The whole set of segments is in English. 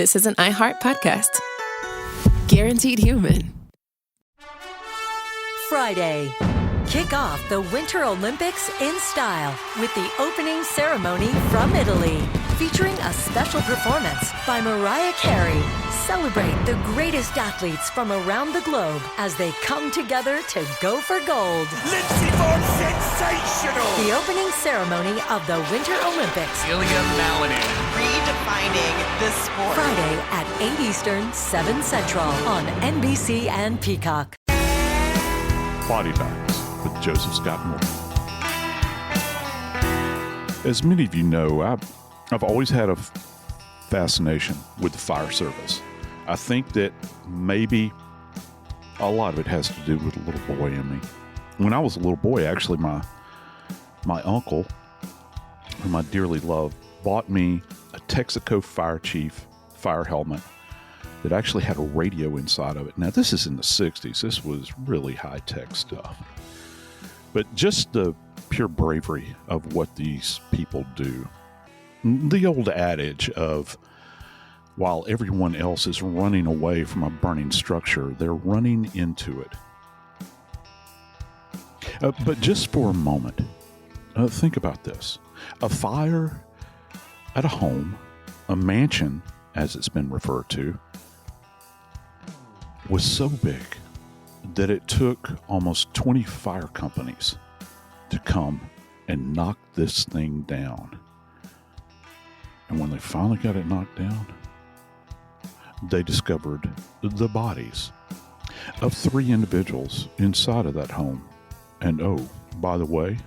this is an iHeart podcast. Guaranteed human. Friday. Kick off the Winter Olympics in style with the opening ceremony from Italy, featuring a special performance by Mariah Carey. Celebrate the greatest athletes from around the globe as they come together to go for gold. Lindsey Vonn, sensational! The opening ceremony of the Winter Olympics. Ilya Malinin. Redefining the sport. Friday at 8 Eastern, 7 Central on NBC and Peacock. Body Bags with Joseph Scott Morgan. As many of you know, I've always had a fascination with the fire service. I think that maybe a lot of it has to do with a little boy in me. When I was a little boy, actually, my uncle, whom I dearly love, bought me a Texaco Fire Chief fire helmet that actually had a radio inside of it. Now, this is in the 60s. This was really high-tech stuff. But just the pure bravery of what these people do. The old adage of, while everyone else is running away from a burning structure, they're running into it. But just for a moment, think about this. A fire at a home, a mansion, as it's been referred to, was so big that it took almost 20 fire companies to come and knock this thing down. And when they finally got it knocked down, they discovered the bodies of 3 individuals inside of that home. And oh, by the way,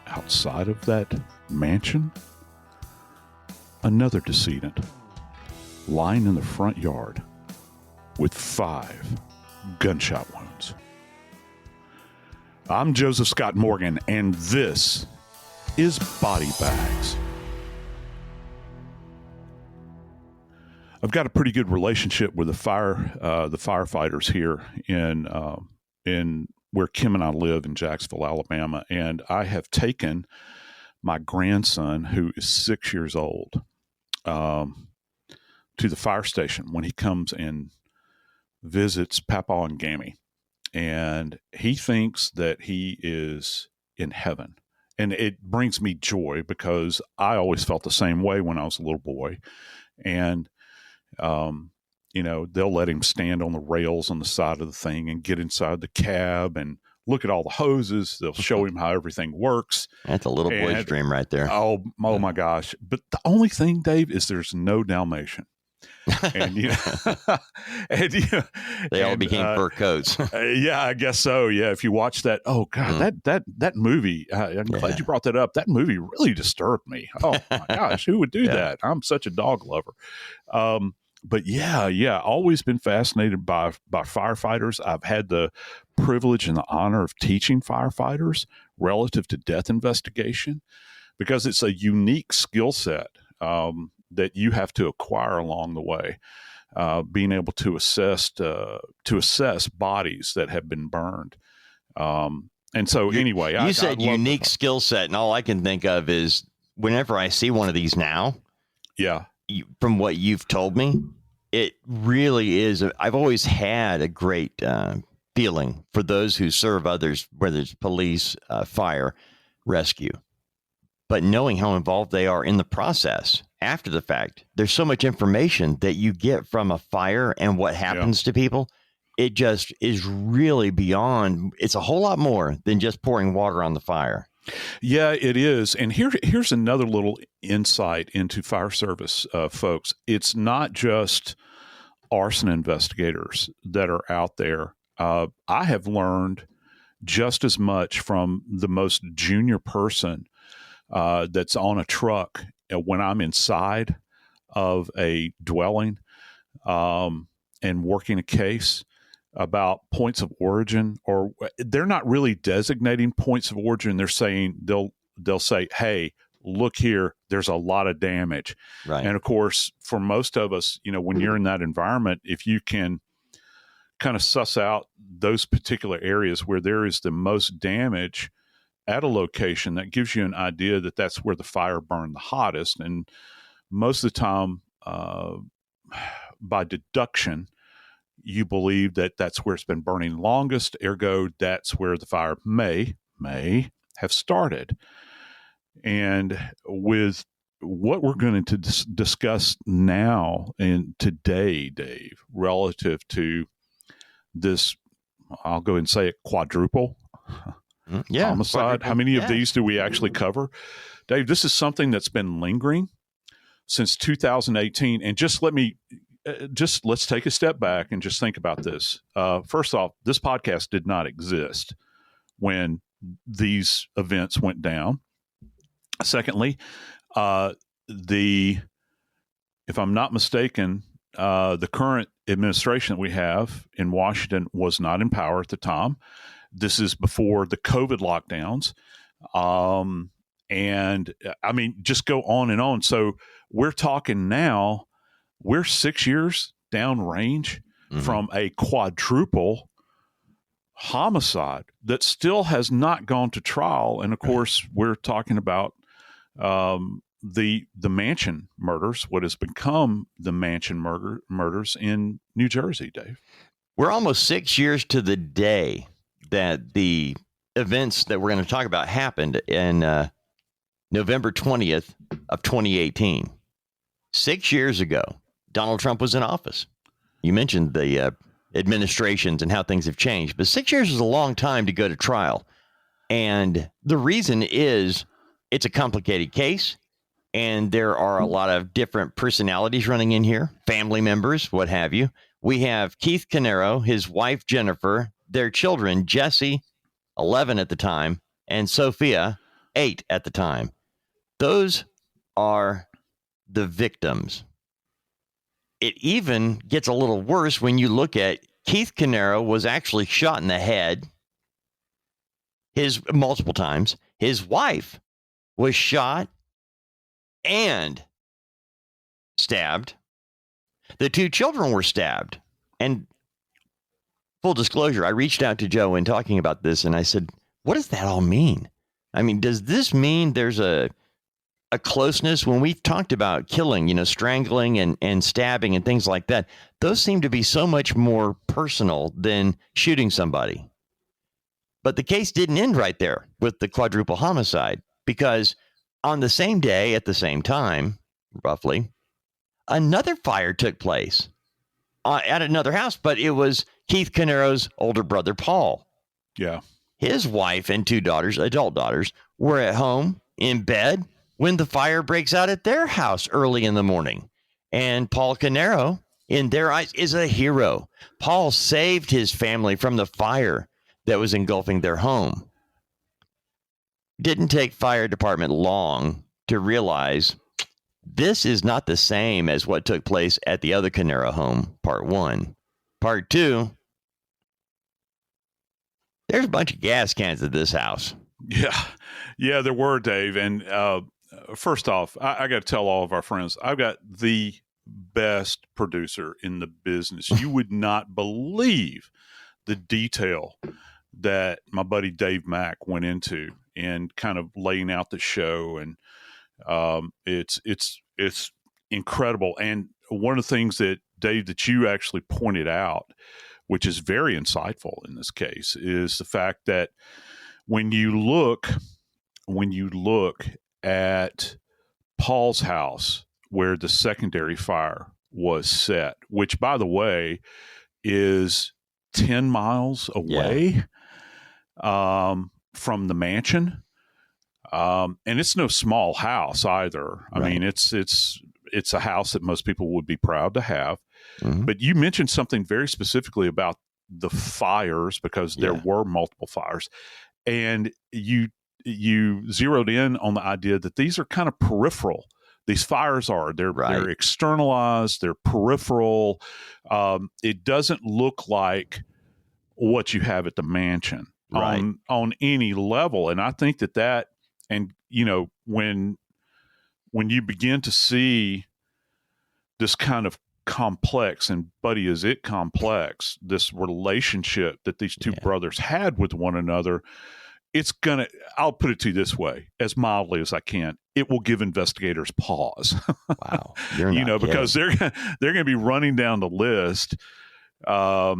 outside of that mansion, another decedent lying in the front yard with 5 gunshot wounds. I'm Joseph Scott Morgan, and this is Body Bags. I've got a pretty good relationship with the firefighters here in where Kim and I live in Jacksonville, Alabama, and I have taken my grandson, who is 6 years old, to the fire station when he comes and visits Papa and Gammy, and he thinks that he is in heaven. And it brings me joy because I always felt the same way when I was a little boy. And, they'll let him stand on the rails on the side of the thing and get inside the cab and look at all the hoses. They'll show him how everything works. That's a little boy's dream right there. Oh my gosh. But the only thing, Dave, is there's no Dalmatian. And they all became fur coats. Yeah, I guess so. Yeah, if you watch that, oh God, that movie. I'm glad you brought that up. That movie really disturbed me. Oh my gosh, who would do that? I'm such a dog lover. But yeah, always been fascinated by firefighters. I've had the privilege and the honor of teaching firefighters relative to death investigation because it's a unique skill set. That you have to acquire along the way, being able to assess bodies that have been burned. And so anyway, you said unique skill set, and all I can think of is whenever I see one of these now, from what you've told me, it really is. I've always had a great feeling for those who serve others, whether it's police, fire, rescue. But knowing how involved they are in the process after the fact, there's so much information that you get from a fire and what happens to people. It just is really beyond. It's a whole lot more than just pouring water on the fire. Yeah, it is. And here's another little insight into fire service, folks. It's not just arson investigators that are out there. I have learned just as much from the most junior person that's on a truck when I'm inside of a dwelling and working a case about points of origin, or they're not really designating points of origin. They're saying they'll say, hey, look here, there's a lot of damage. Right. And of course, for most of us, when you're in that environment, if you can kind of suss out those particular areas where there is the most damage at a location, that gives you an idea that that's where the fire burned the hottest. And most of the time, by deduction, you believe that that's where it's been burning longest, ergo that's where the fire may have started. And with what we're going to discuss now and today, Dave, relative to this, I'll go and say it, quadruple homicide. Quadruple. How many of these do we actually cover? Dave, this is something that's been lingering since 2018. And let's take a step back and just think about this. First off, this podcast did not exist when these events went down. Secondly, if I'm not mistaken, the current administration that we have in Washington was not in power at the time. This is before the COVID lockdowns. And I mean, just go on and on. So we're talking now, we're 6 years downrange from a quadruple homicide that still has not gone to trial. And of course, we're talking about the mansion murders, what has become the mansion murders in New Jersey, Dave. We're almost 6 years to the day that the events that we're going to talk about happened in November 20th of 2018. 6 years ago, Donald Trump was in office. You mentioned the administrations and how things have changed, but 6 years is a long time to go to trial. And the reason is it's a complicated case, and there are a lot of different personalities running in here, family members, what have you. We have Keith Caneiro, his wife, Jennifer, their children, Jesse, 11 at the time, and Sophia, 8 at the time. Those are the victims. It even gets a little worse when you look at Keith Caneiro was actually shot in the head multiple times. His wife was shot and stabbed. The 2 children were stabbed. And full disclosure, I reached out to Joe in talking about this, and I said, what does that all mean? I mean, does this mean there's a closeness? When we've talked about killing, strangling and stabbing and things like that, those seem to be so much more personal than shooting somebody. But the case didn't end right there with the quadruple homicide, because on the same day, at the same time, roughly, another fire took place at another house, but it was Keith Caneiro's older brother, Paul. Yeah. His wife and 2 daughters, adult daughters, were at home in bed when the fire breaks out at their house early in the morning. And Paul Caneiro, in their eyes, is a hero. Paul saved his family from the fire that was engulfing their home. Didn't take fire department long to realize this is not the same as what took place at the other Caneiro home, part 1. Part 2, there's a bunch of gas cans at this house. Yeah, there were, Dave. And first off, I got to tell all of our friends, I've got the best producer in the business. You would not believe the detail that my buddy Dave Mack went into and kind of laying out the show. And it's incredible. And one of the things that, Dave, that you actually pointed out, which is very insightful in this case, is the fact that when you look at Paul's house where the secondary fire was set, which, by the way, is 10 miles away from the mansion. And it's no small house either. I mean, it's a house that most people would be proud to have. Mm-hmm. But you mentioned something very specifically about the fires, because there were multiple fires. And you zeroed in on the idea that these are kind of peripheral. These fires are. They're externalized. They're peripheral. It doesn't look like what you have at the mansion on any level. And I think that and when you begin to see this kind of complex, and buddy, is it complex, this relationship that these 2 brothers had with one another, I'll put it to you this way, as mildly as I can. It will give investigators pause. Wow. You're not because they're going to be running down the list, of,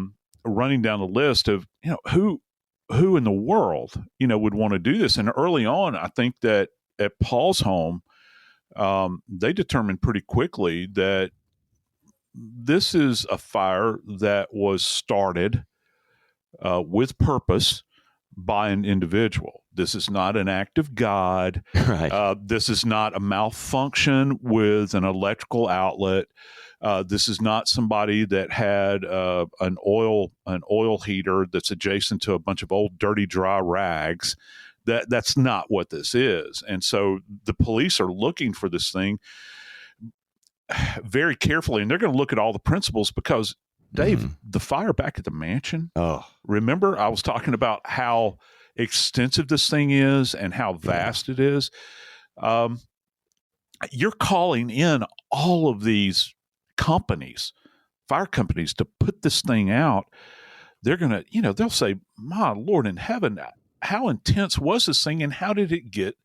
who in the world, would want to do this. And early on, I think that at Paul's home, they determined pretty quickly that this is a fire that was started with purpose by an individual. This is not an act of God. Right. This is not a malfunction with an electrical outlet. This is not somebody that had an oil heater that's adjacent to a bunch of old, dirty, dry rags. That's not what this is. And so the police are looking for this thing very carefully, and they're going to look at all the principles because, Dave, the fire back at the mansion, remember I was talking about how extensive this thing is and how vast it is? You're calling in all of these fire companies to put this thing out. They're going to, they'll say, my Lord in heaven, how intense was this thing and how did it get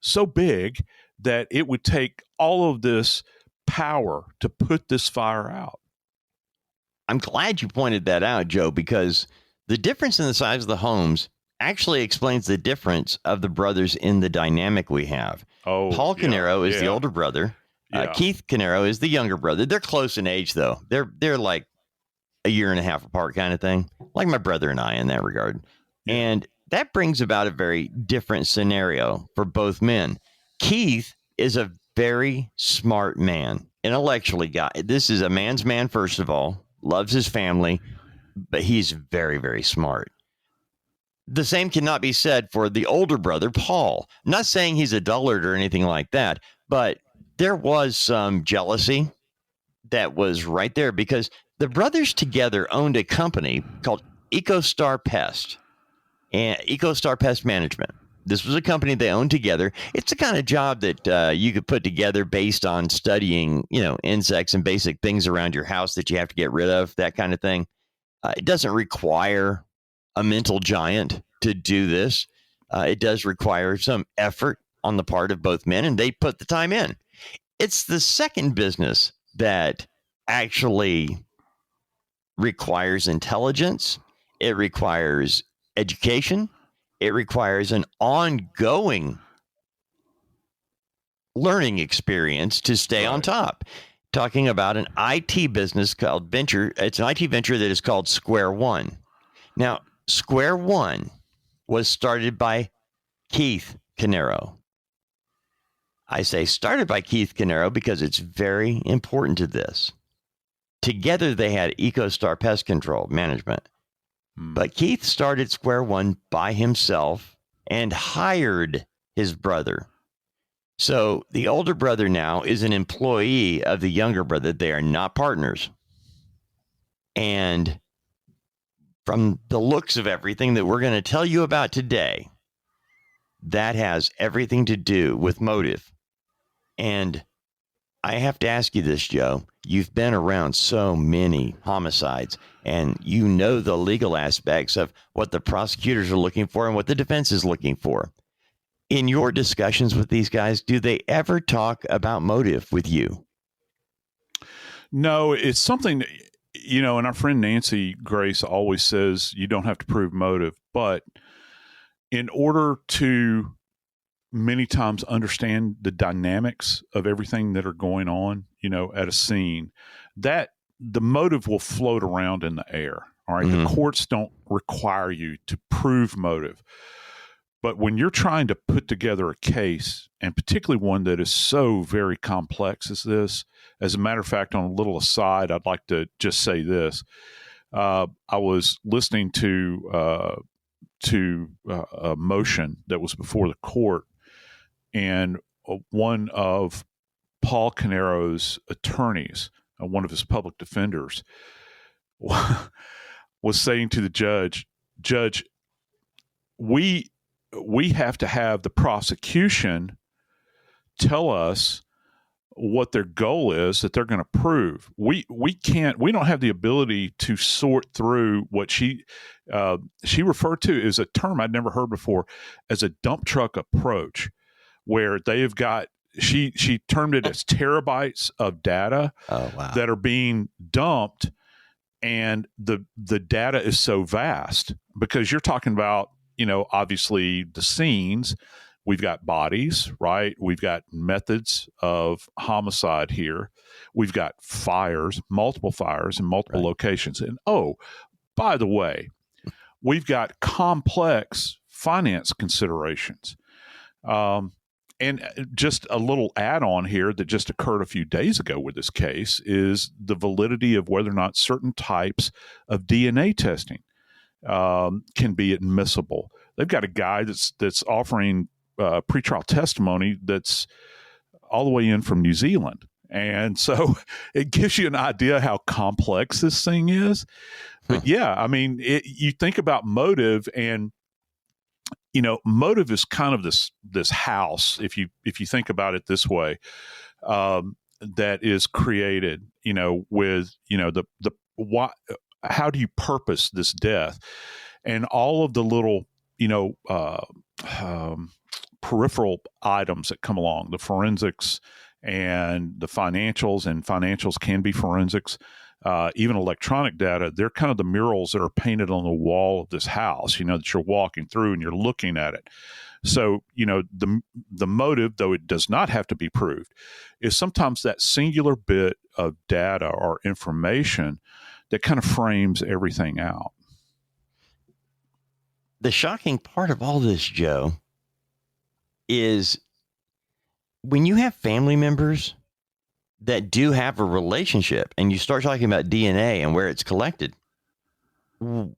so big that it would take all of this power to put this fire out? I'm glad you pointed that out, Joe, because the difference in the size of the homes actually explains the difference of the brothers in the dynamic we have. Paul Caneiro is the older brother. Keith Caneiro is the younger brother. They're close in age, though. They're like a year and a half apart kind of thing, like my brother and I in that regard. Yeah. And that brings about a very different scenario for both men. Keith is a very smart man, intellectually guy. This is a man's man, first of all, loves his family, but he's very, very smart. The same cannot be said for the older brother, Paul. I'm not saying he's a dullard or anything like that, but there was some jealousy that was right there because the brothers together owned a company called EcoStar Pest and EcoStar Pest Management. This was a company they owned together. It's the kind of job that you could put together based on studying, insects and basic things around your house that you have to get rid of, that kind of thing. It doesn't require a mental giant to do this. It does require some effort on the part of both men, and they put the time in. It's the second business that actually requires intelligence. It requires education. It requires an ongoing learning experience to stay on top. Talking about an IT business called Venture. It's an IT venture that is called Square One. Now, Square One was started by Keith Caneiro. I say started by Keith Caneiro because it's very important to this. Together, they had EcoStar Pest Control Management. But Keith started Square One by himself and hired his brother. So the older brother now is an employee of the younger brother. They are not partners. And from the looks of everything that we're going to tell you about today, that has everything to do with motive. And I have to ask you this, Joe. You've been around so many homicides, and you know the legal aspects of what the prosecutors are looking for and what the defense is looking for. In your discussions with these guys, do they ever talk about motive with you? No, it's something, and our friend Nancy Grace always says you don't have to prove motive, but in order to many times understand the dynamics of everything that are going on, at a scene, that the motive will float around in the air. All right. The courts don't require you to prove motive. But when you're trying to put together a case, and particularly one that is so very complex as this, as a matter of fact, on a little aside, I'd like to just say this. I was listening to a motion that was before the court, and one of Paul Caneiro's attorneys, one of his public defenders, was saying to the judge, we have to have the prosecution tell us what their goal is that they're going to prove. We don't have the ability to sort through what she referred to as a term I'd never heard before, as a dump truck approach, where they have got, she termed it as terabytes of data that are being dumped. And the data is so vast because you're talking about, obviously the scenes. We've got bodies, right? We've got methods of homicide here. We've got fires, multiple fires in multiple locations. And by the way, we've got complex finance considerations. And just a little add-on here that just occurred a few days ago with this case is the validity of whether or not certain types of DNA testing can be admissible. They've got a guy that's offering pretrial testimony that's all the way in from New Zealand. And so it gives you an idea how complex this thing is. But yeah, I mean, you think about motive, and motive is kind of this house, if you think about it this way, that is created, with, the why, how do you purpose this death, and all of the little, peripheral items that come along, the forensics and the financials, and financials can be forensics. Even electronic data, they're kind of the murals that are painted on the wall of this house, that you're walking through and you're looking at it. So, the motive, though it does not have to be proved, is sometimes that singular bit of data or information that kind of frames everything out. The shocking part of all this, Joe, is when you have family members that do have a relationship and you start talking about DNA and where it's collected,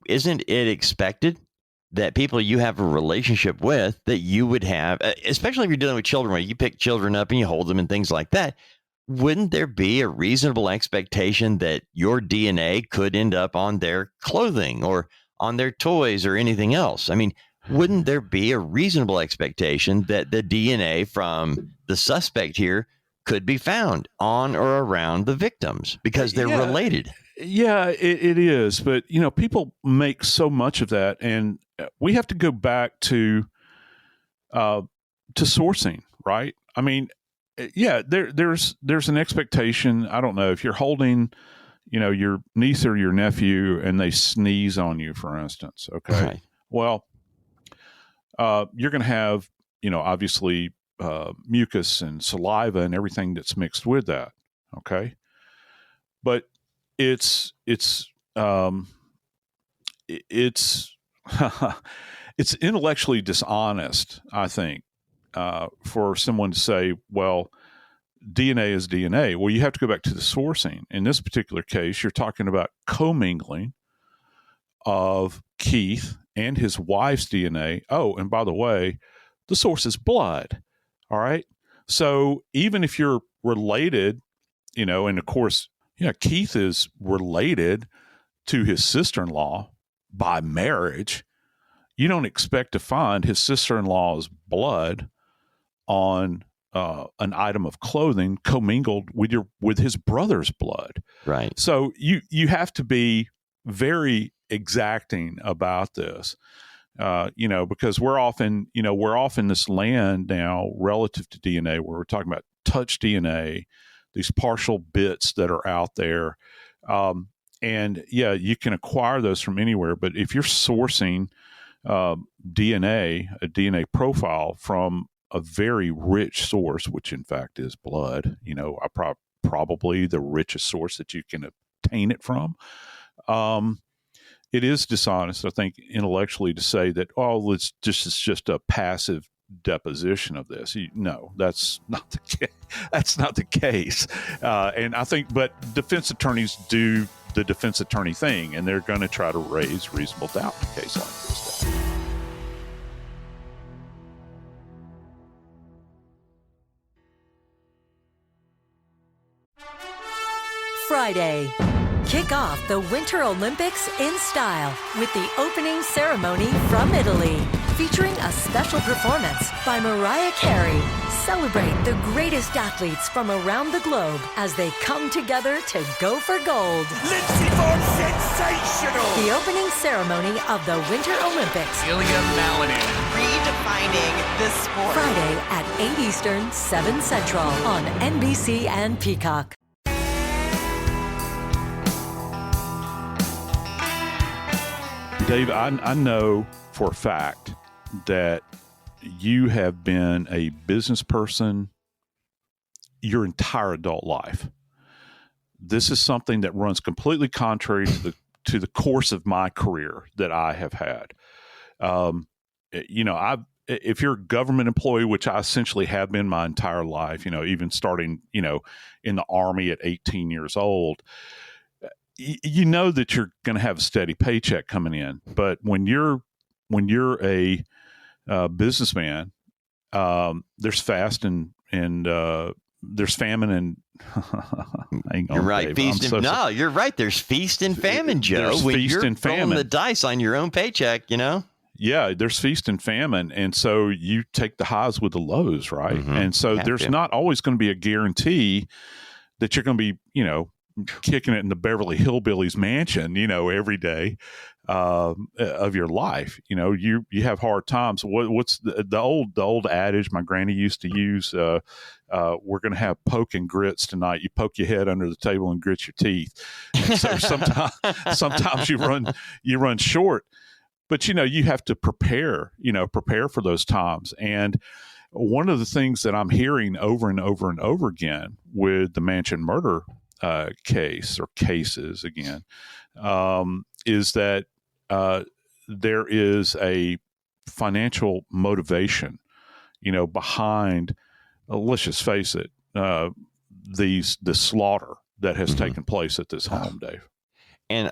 isn't it expected that people you have a relationship with, that you would have, especially if you're dealing with children, where you pick children up and you hold them and things like that, wouldn't there be a reasonable expectation that your DNA could end up on their clothing or on their toys or anything else? I mean, wouldn't there be a reasonable expectation that the DNA from the suspect here could be found on or around the victims because they're related? Yeah, it is. But, people make so much of that, and we have to go back to sourcing, right? I mean, yeah, there's an expectation. I don't know if you're holding, your niece or your nephew and they sneeze on you, for instance. Okay. Right. Well, you're going to have, obviously, mucus and saliva and everything that's mixed with that. Okay. But it's intellectually dishonest, I think, for someone to say, well, DNA is DNA. Well, you have to go back to the sourcing. In this particular case, you're talking about commingling of Keith and his wife's DNA. Oh, and by the way, the source is blood. All right. So even if you're related, and of course, Keith is related to his sister-in-law by marriage. You don't expect to find his sister-in-law's blood on an item of clothing commingled with his brother's blood. Right. So you have to be very exacting about this. Because we're often this land now relative to DNA where we're talking about touch DNA, these partial bits that are out there. And yeah, you can acquire those from anywhere, but if you're sourcing DNA, a DNA profile from a very rich source, which in fact is blood, probably the richest source that you can obtain it from, it is dishonest, I think, intellectually to say that, it's just a passive deposition of this. No, that's not the case. And I think, but defense attorneys do the defense attorney thing, and they're going to try to raise reasonable doubt in a case like this. Friday. Kick off the Winter Olympics in style with the opening ceremony from Italy. featuring a special performance by Mariah Carey. Celebrate the greatest athletes from around the globe as they come together to go for gold. Lindsey Vonn, sensational! The opening ceremony of the Winter Olympics. Ilya Malinin. Redefining this sport. Friday at 8 Eastern, 7 Central on NBC and Peacock. Dave, I know for a fact that you have been a business person your entire adult life. This is something that runs completely contrary to the course of my career that I have had. If you're a government employee, which I essentially have been my entire life, even starting, in the Army at 18 years old, you know that you're going to have a steady paycheck coming in. But when you're a businessman, there's fast and there's famine and you're right. Dave, you're right. There's feast and famine, Joe. There's when feast you're and famine. Rolling the dice on your own paycheck, Yeah, there's feast and famine, and so you take the highs with the lows, right? Mm-hmm. And so there's not always going to be a guarantee that you're going to be, kicking it in the Beverly Hillbillies mansion, every day of your life. You have hard times. What's the old adage my granny used to use? We're going to have poke and grits tonight. You poke your head under the table and grit your teeth. And so sometimes you run short, but you have to prepare for those times. And one of the things that I'm hearing over and over and over again with the Mansion murder case or cases again, is that there is a financial motivation, behind, let's just face it, the slaughter that has taken place at this home, Dave. And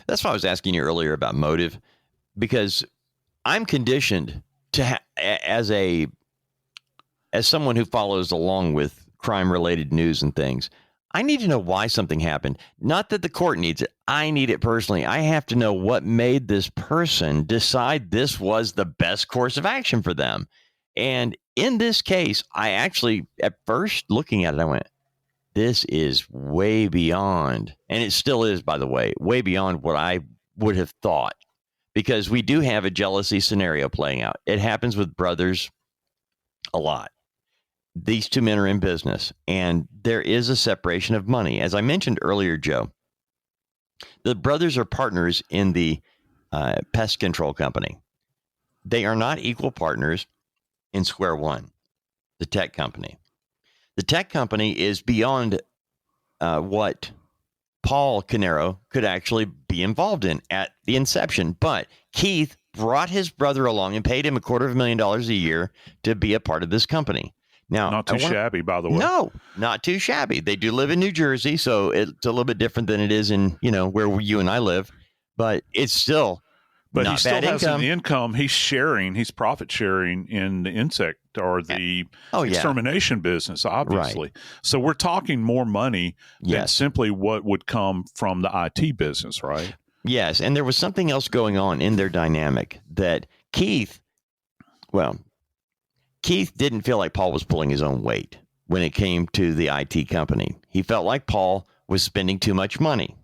that's why I was asking you earlier about motive, because I'm conditioned to as someone who follows along with crime-related news and things, I need to know why something happened. Not that the court needs it. I need it personally. I have to know what made this person decide this was the best course of action for them. And in this case, I actually, at first looking at it, I went, this is way beyond, and it still is, by the way, way beyond what I would have thought, because we do have a jealousy scenario playing out. It happens with brothers a lot. These two men are in business, and there is a separation of money. As I mentioned earlier, Joe, the brothers are partners in the pest control company. They are not equal partners in Square One, the tech company. The tech company is beyond what Paul Caneiro could actually be involved in at the inception. But Keith brought his brother along and paid him $250,000 a year to be a part of this company. Now, not too shabby, by the way. No, not too shabby. They do live in New Jersey, so it's a little bit different than it is in, where you and I live. But it's still But not he still bad has income. an income. He's profit sharing in the insect or the extermination business, obviously. Right. So we're talking more money than Yes. simply what would come from the IT business, right? Yes, and there was something else going on in their dynamic that Keith didn't feel like Paul was pulling his own weight when it came to the IT company. He felt like Paul was spending too much money.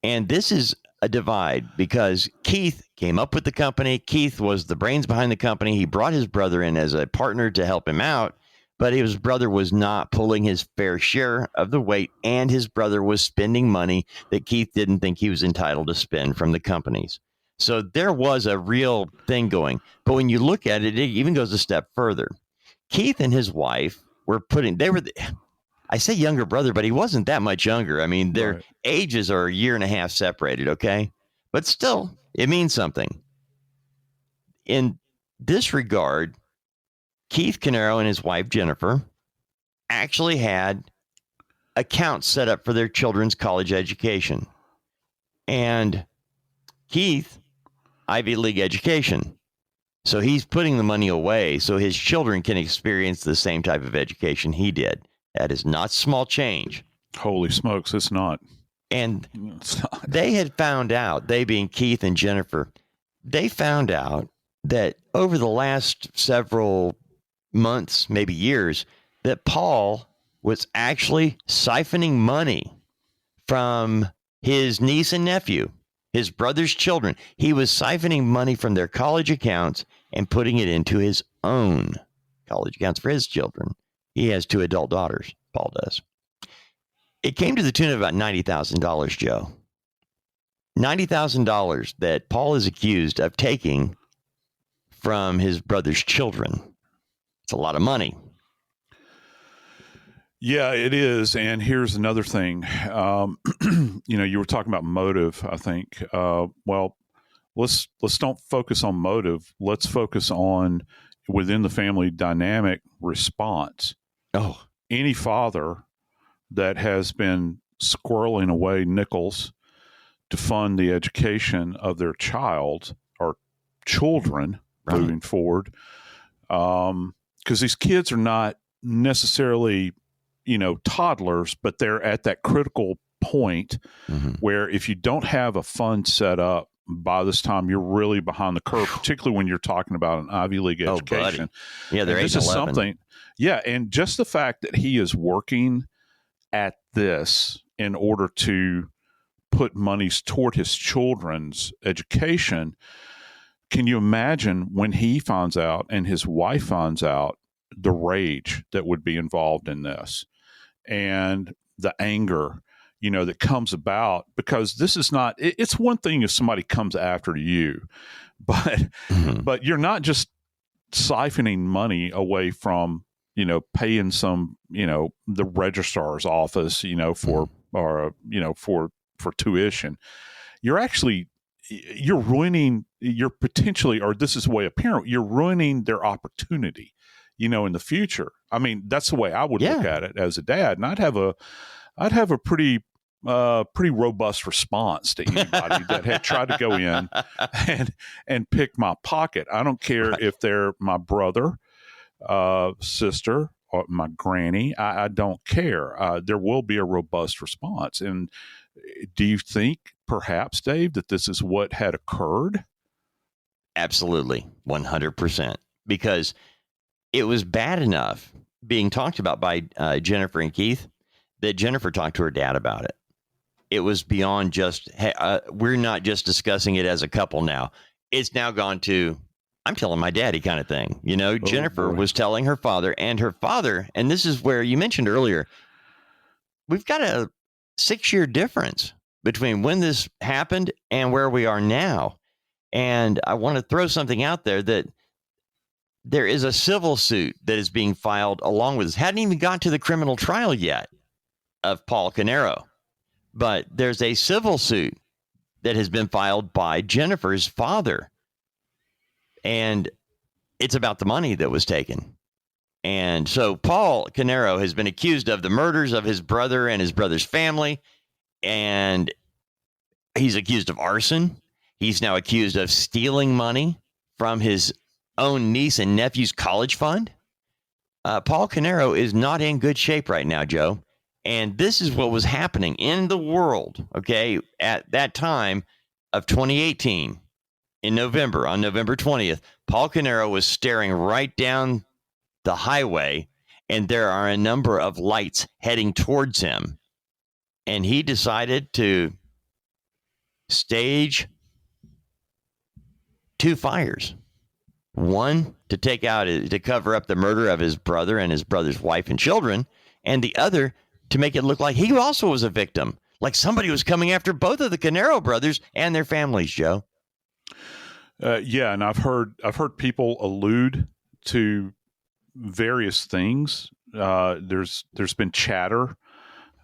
And this is a divide because Keith came up with the company. Keith was the brains behind the company. He brought his brother in as a partner to help him out, but his brother was not pulling his fair share of the weight, and his brother was spending money that Keith didn't think he was entitled to spend from the companies. So there was a real thing going. But when you look at it, it even goes a step further. Keith and his wife I say younger brother, but he wasn't that much younger. I mean, their ages are a year and a half separated, okay? But still, it means something. In this regard, Keith Caneiro and his wife, Jennifer, actually had accounts set up for their children's college education. And Keith, Ivy League education. So he's putting the money away so his children can experience the same type of education he did. That is not small change. Holy smokes, it's not. And they had found out, they being Keith and Jennifer, they found out that over the last several months, maybe years, that Paul was actually siphoning money from his niece and nephew, his brother's children. He was siphoning money from their college accounts and putting it into his own college accounts for his children. He has 2 adult daughters, Paul does. It came to the tune of about $90,000, Joe. $90,000 that Paul is accused of taking from his brother's children. It's a lot of money. Yeah, it is. And here's another thing. You were talking about motive, I think. Well, let's don't focus on motive. Let's focus on within the family dynamic response. Oh, any father that has been squirreling away nickels to fund the education of their child or children moving forward, because these kids are not necessarily, toddlers, but they're at that critical point where if you don't have a fund set up by this time, you're really behind the curve, particularly when you're talking about an Ivy League education. Buddy. Yeah, they're 8 and 11. This is something. Yeah, and just the fact that he is working at this in order to put monies toward his children's education. Can you imagine when he finds out and his wife finds out the rage that would be involved in this and the anger, that comes about? Because this is not, it's one thing if somebody comes after you, but you're not just siphoning money away from, paying some, the registrar's office, for tuition. You're ruining, this is the way a parent, you're ruining their opportunity, in the future. I mean, that's the way I would look at it as a dad. And I'd have a pretty robust response to anybody that had tried to go in and pick my pocket. I don't care if they're my brother, sister, or my granny. I don't care. There will be a robust response. And do you think perhaps, Dave, that this is what had occurred? Absolutely. 100%. Because it was bad enough being talked about by Jennifer and Keith that Jennifer talked to her dad about it. It was beyond just, hey, we're not just discussing it as a couple now. It's now gone to, I'm telling my daddy kind of thing. Jennifer was telling her father, and this is where you mentioned earlier, we've got a 6-year difference between when this happened and where we are now. And I want to throw something out there that there is a civil suit that is being filed along with this. Hadn't even got to the criminal trial yet of Paul Caneiro, but there's a civil suit that has been filed by Jennifer's father. And it's about the money that was taken. And so Paul Caneiro has been accused of the murders of his brother and his brother's family. And he's accused of arson. He's now accused of stealing money from his own niece and nephew's college fund. Paul Caneiro is not in good shape right now, Joe. And this is what was happening in the world, okay, at that time of 2018. In November, on November 20th, Paul Caneiro was staring right down the highway, and there are a number of lights heading towards him. And he decided to stage 2 fires. One to cover up the murder of his brother and his brother's wife and children, and the other to make it look like he also was a victim, like somebody was coming after both of the Caneiro brothers and their families, Joe. Yeah, and I've heard people allude to various things. There's been chatter,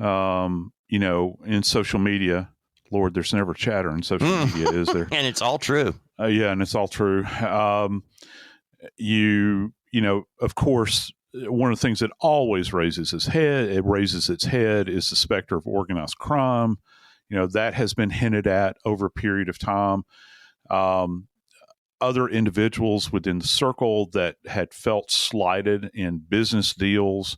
in social media. Lord, there's never chatter in social media, is there? And it's all true. Yeah, and it's all true. Of course, one of the things that always raises its head is the specter of organized crime. That has been hinted at over a period of time. Other individuals within the circle that had felt slighted in business deals,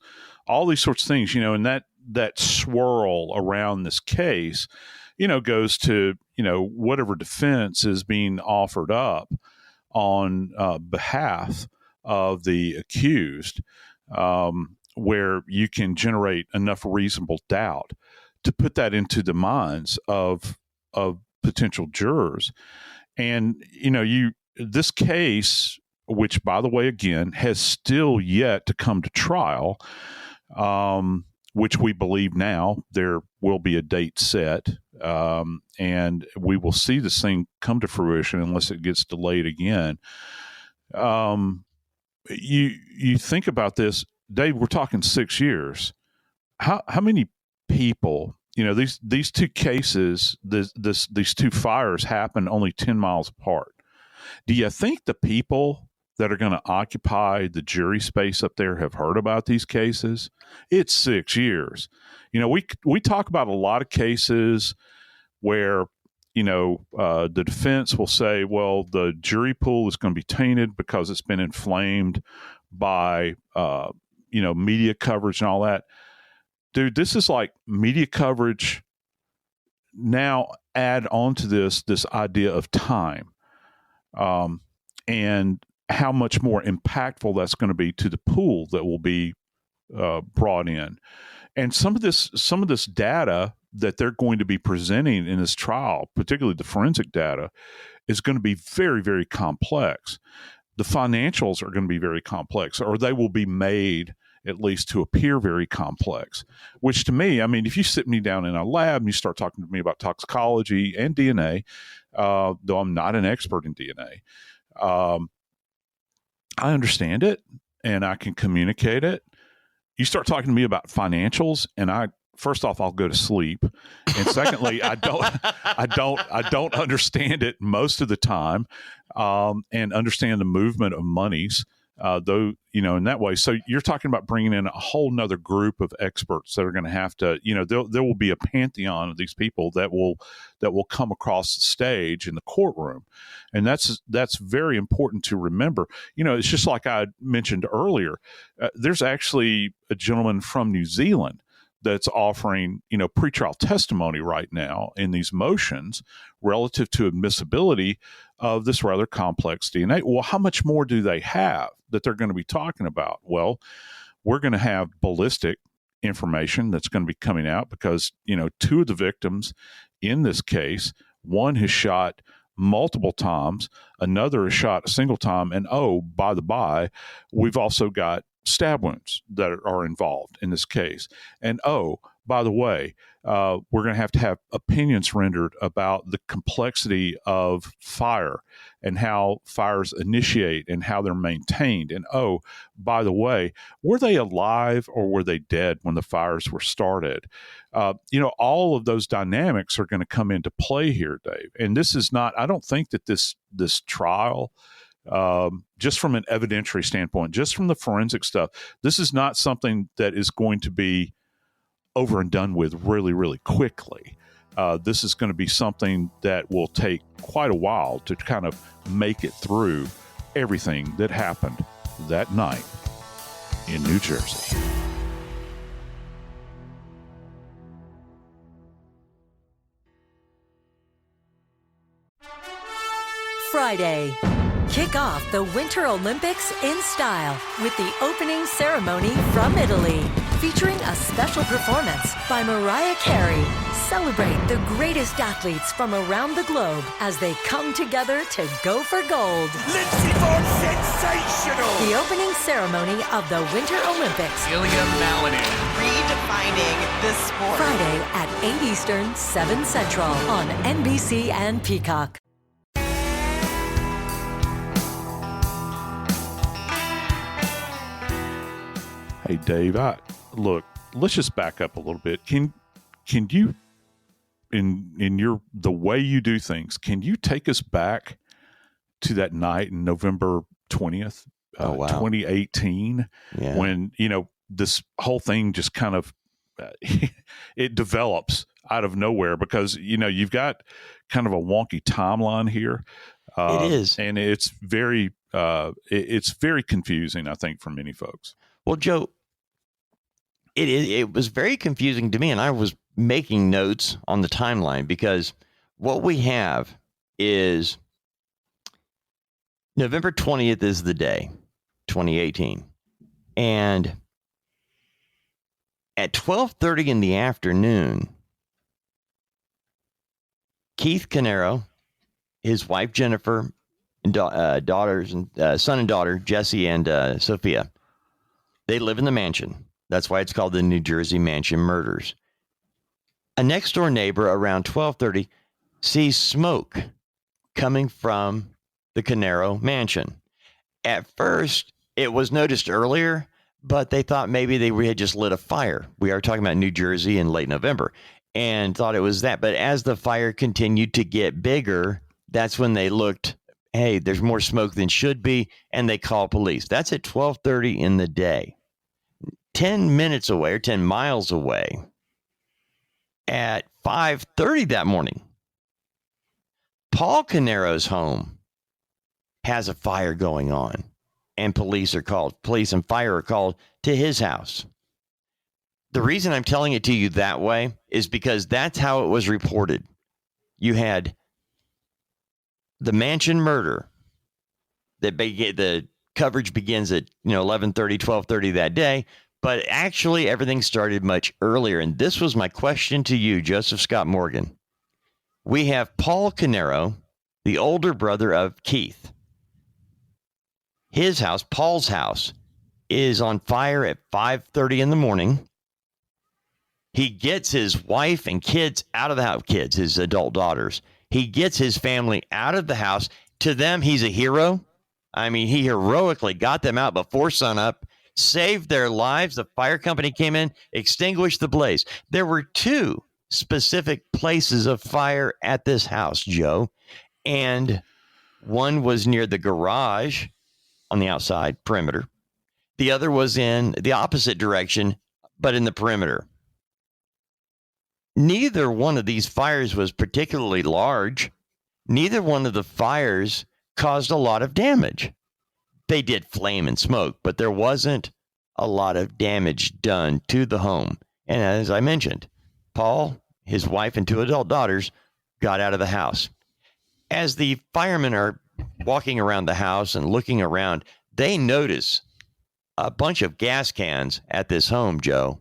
all these sorts of things, and that swirl around this case, goes to, whatever defense is being offered up on behalf of the accused, where you can generate enough reasonable doubt to put that into the minds of potential jurors. And, this case, which, by the way, again, has still yet to come to trial, which we believe now there will be a date set, and we will see this thing come to fruition unless it gets delayed again. You think about this, Dave, we're talking 6 years. How many people, these two cases, these two fires happened only 10 miles apart. Do you think the people that are going to occupy the jury space up there have heard about these cases? It's 6 years. We talk about a lot of cases where, the defense will say, well, the jury pool is going to be tainted because it's been inflamed by, media coverage and all that. Dude, this is like media coverage. Now add on to this idea of time, and how much more impactful that's going to be to the pool that will be brought in. And some of this data that they're going to be presenting in this trial, particularly the forensic data, is going to be very, very complex. The financials are going to be very complex, or they will be made at least to appear very complex, which to me, if you sit me down in a lab and you start talking to me about toxicology and DNA, though I'm not an expert in DNA, I understand it and I can communicate it. You start talking to me about financials, and first off, I'll go to sleep. And secondly, I don't understand it most of the time, and understand the movement of monies, though, in that way. So you're talking about bringing in a whole nother group of experts that are going to have to, there will be a pantheon of these people that will come across the stage in the courtroom. And that's very important to remember. It's just like I mentioned earlier, there's actually a gentleman from New Zealand that's offering, pretrial testimony right now in these motions relative to admissibility of this rather complex DNA. Well, how much more do they have that they're going to be talking about? Well, we're going to have ballistic information that's going to be coming out because, two of the victims in this case, one has shot multiple times, another has shot a single time, and by the by, we've also got stab wounds that are involved in this case. And by the way, we're going to have opinions rendered about the complexity of fire and how fires initiate and how they're maintained. And by the way, were they alive or were they dead when the fires were started? All of those dynamics are going to come into play here, Dave. And this is not, I don't think that this trial, just from an evidentiary standpoint, just from the forensic stuff, this is not something that is going to be over and done with really, really quickly. This is going to be something that will take quite a while to kind of make it through everything that happened that night in New Jersey. Friday. Kick off the Winter Olympics in style with the opening ceremony from Italy, featuring a special performance by Mariah Carey. Celebrate the greatest athletes from around the globe as they come together to go for gold. Lindsey Vonn, sensational! The opening ceremony of the Winter Olympics. Redefining the sport. Friday at 8 Eastern, 7 Central on NBC and Peacock. Hey, Dave, look, let's just back up a little bit. Can you, in the way you do things, can you take us back to that night in November 20th, 2018, when, this whole thing just kind of, it develops out of nowhere because, you've got kind of a wonky timeline here. It is. And it's very confusing, I think, for many folks. Well, Joe, it was very confusing to me, and I was making notes on the timeline because what we have is November 20th is the day, 2018. And at 12:30 in the afternoon, Keith Caneiro, his wife Jennifer, and daughters and son and daughter Jesse and Sophia, they live in the mansion. That's why it's called the New Jersey Mansion Murders. A next door neighbor around 12:30 sees smoke coming from the Caneiro mansion. At first, it was noticed earlier, but they thought maybe they had just lit a fire. We are talking about New Jersey in late November, and thought it was that. But as the fire continued to get bigger, that's when they looked, hey, there's more smoke than should be, and they call police. That's at 12:30 in the day. 10 minutes away or 10 miles away, at 5:30 that morning, Paul Caneiro's home has a fire going on, and police and fire are called to his house. The reason I'm telling it to you that way is because that's how it was reported. You had the mansion murder. The coverage begins at 11:30, 12:30 that day. But actually, everything started much earlier. And this was my question to you, Joseph Scott Morgan. We have Paul Caneiro, the older brother of Keith. His house, Paul's house, is on fire at 5:30 in the morning. He gets his wife and kids out of the house, his adult daughters. He gets his family out of the house. To them, he's a hero. I mean, he heroically got them out before sunup, saved their lives. The fire company came in, extinguished the blaze. There were two specific places of fire at this house, Joe. And one was near the garage on the outside perimeter. The other was in the opposite direction, but in the perimeter. Neither one of these fires was particularly large. Neither one of the fires caused a lot of damage. They did flame and smoke, but there wasn't a lot of damage done to the home. And as I mentioned, Paul, his wife, and two adult daughters got out of the house. As the firemen are walking around the house and looking around, they notice a bunch of gas cans at this home, Joe.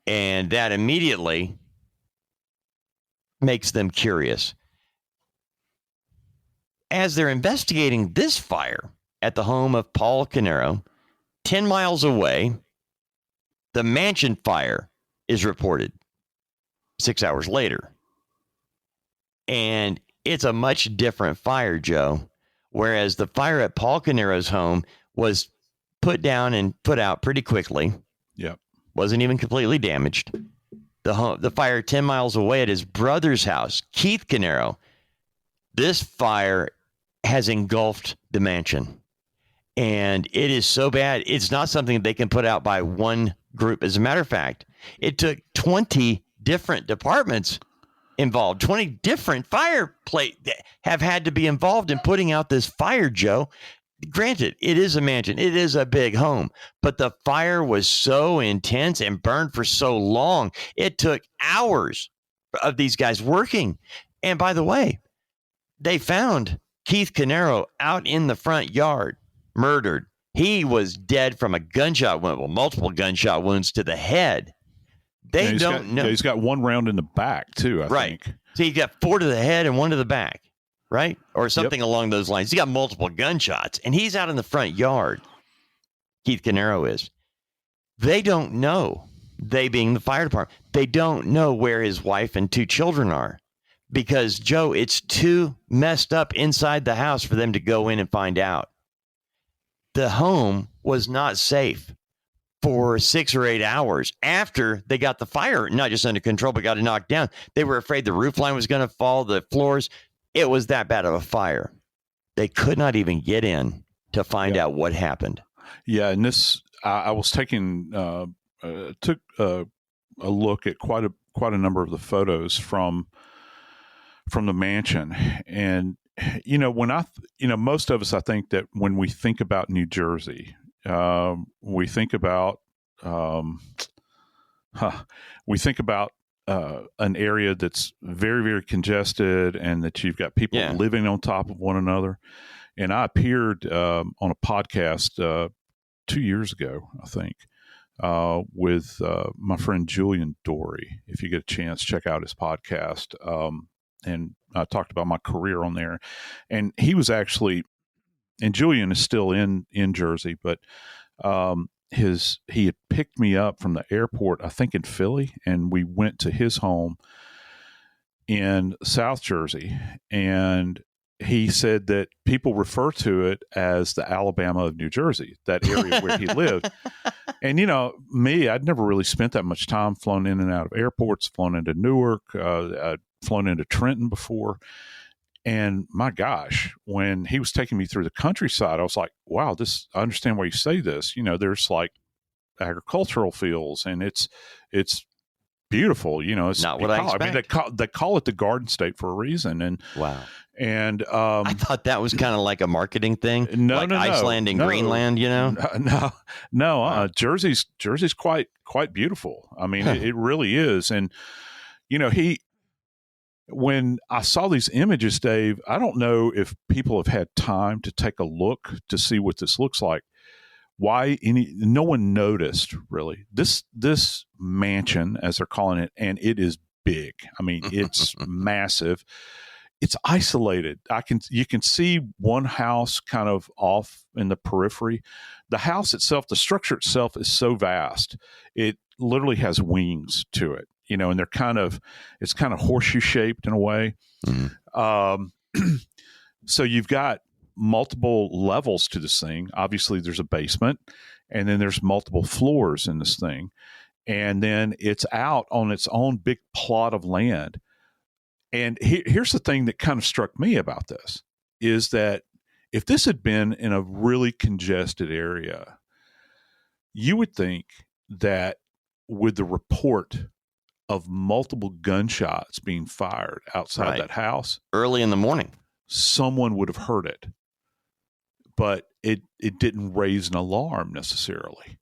And that immediately makes them curious. As they're investigating this fire at the home of Paul Caneiro, 10 miles away, the mansion fire is reported 6 hours later. And it's a much different fire, Joe. Whereas the fire at Paul Caneiro's home was put down and put out pretty quickly. Yep. Wasn't even completely damaged. The fire 10 miles away at his brother's house, Keith Caneiro, this fire has engulfed the mansion. And it is so bad, it's not something they can put out by one group. As a matter of fact, it took 20 different departments involved, 20 different have had to be involved in putting out this fire, Joe. Granted, it is a mansion. It is a big home. But the fire was so intense and burned for so long, it took hours of these guys working. And by the way, they found Keith Caneiro out in the front yard, murdered. He was dead from a gunshot wound, well, multiple gunshot wounds to the head. They don't know. Yeah, he's got one round in the back, too, I think. So he got 4 to the head and 1 to the back, right? Or something along those lines. He got multiple gunshots, and he's out in the front yard. Keith Caneiro is. They don't know, they being the fire department, they don't know where his wife and 2 children are. Because, Joe, it's too messed up inside the house for them to go in and find out. The home was not safe for 6 or 8 hours after they got the fire, not just under control, but got it knocked down. They were afraid the roof line was going to fall, the floors. It was that bad of a fire. They could not even get in to find out what happened. Yeah, and this, I was took a look at quite a number of the photos from the mansion. And, most of us, I think that when we think about New Jersey, we think about an area that's very, very congested, and that you've got people living on top of one another. And I appeared on a podcast 2 years ago, I think, with my friend Julian Dory. If you get a chance, check out his podcast. And I talked about my career on there. And he was actually, and Julian is still in Jersey, but he had picked me up from the airport, I think in Philly, and we went to his home in South Jersey. And he said that people refer to it as the Alabama of New Jersey, that area where he lived. And, me, I'd never really spent that much time flown in and out of airports, flown into Newark, I'd flown into Trenton before. And my gosh, when he was taking me through the countryside, I was like, wow, I understand why you say this. There's like agricultural fields, and it's beautiful. It's not what I expect. I mean, they call it the Garden State for a reason. And wow. And I thought that was kind of like a marketing thing, no, like Iceland and Greenland. No. Jersey's quite beautiful. I mean, it really is. And when I saw these images, Dave, I don't know if people have had time to take a look to see what this looks like. Why no one noticed really this mansion, as they're calling it, and it is big. I mean, it's massive. It's isolated. You can see one house kind of off in the periphery. The house itself, the structure itself, is so vast. It literally has wings to it, and it's kind of horseshoe shaped in a way. Mm-hmm. So you've got multiple levels to this thing. Obviously, there's a basement, and then there's multiple floors in this thing. And then it's out on its own big plot of land. And here's the thing that kind of struck me about this is that if this had been in a really congested area, you would think that with the report of multiple gunshots being fired outside that house early in the morning, someone would have heard it. But it didn't raise an alarm necessarily.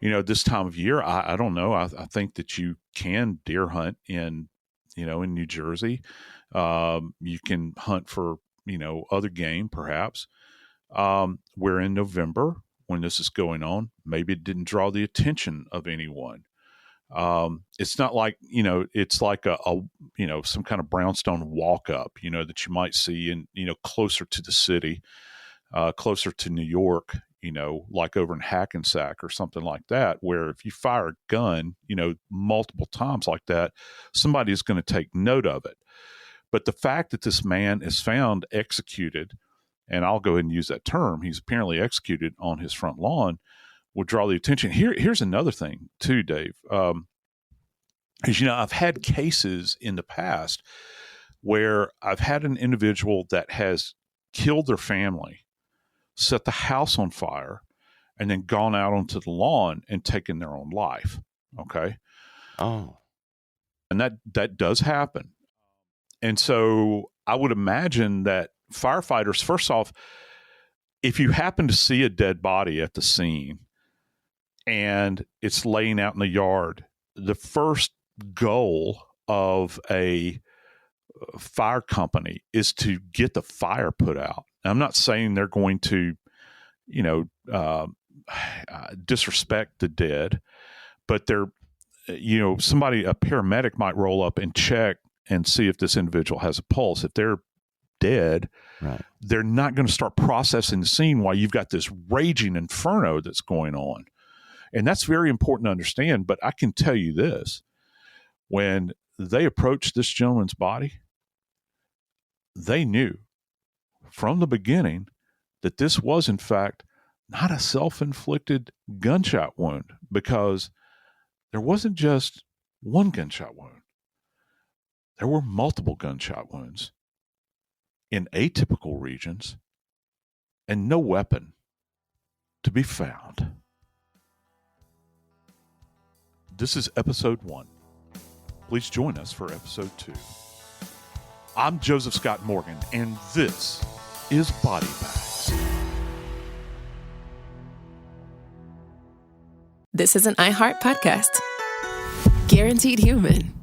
This time of year, I don't know. I think that you can deer hunt in New Jersey. You can hunt for, other game perhaps. We're in November when this is going on. Maybe it didn't draw the attention of anyone. It's not like, it's like a some kind of brownstone walk up, that you might see in, closer to the city, closer to New York, like over in Hackensack or something like that, where if you fire a gun, multiple times like that, somebody is going to take note of it. But the fact that this man is found executed, and I'll go ahead and use that term, he's apparently executed on his front lawn, will draw the attention. Here's another thing too, Dave. As I've had cases in the past where I've had an individual that has killed their family, set the house on fire, and then gone out onto the lawn and taken their own life. Okay. Oh. And that does happen. And so I would imagine that firefighters, first off, if you happen to see a dead body at the scene and it's laying out in the yard, the first goal of a fire company is to get the fire put out. I'm not saying they're going to, disrespect the dead, but they're, a paramedic might roll up and check and see if this individual has a pulse. If they're dead, right, they're not going to start processing the scene while you've got this raging inferno that's going on. And that's very important to understand. But I can tell you this, when they approached this gentleman's body, they knew from the beginning that this was, in fact, not a self-inflicted gunshot wound, because there wasn't just one gunshot wound. There were multiple gunshot wounds in atypical regions and no weapon to be found. This is episode 1. Please join us for episode 2. I'm Joseph Scott Morgan, and this is Body Bags. This is an iHeart podcast. Guaranteed Human.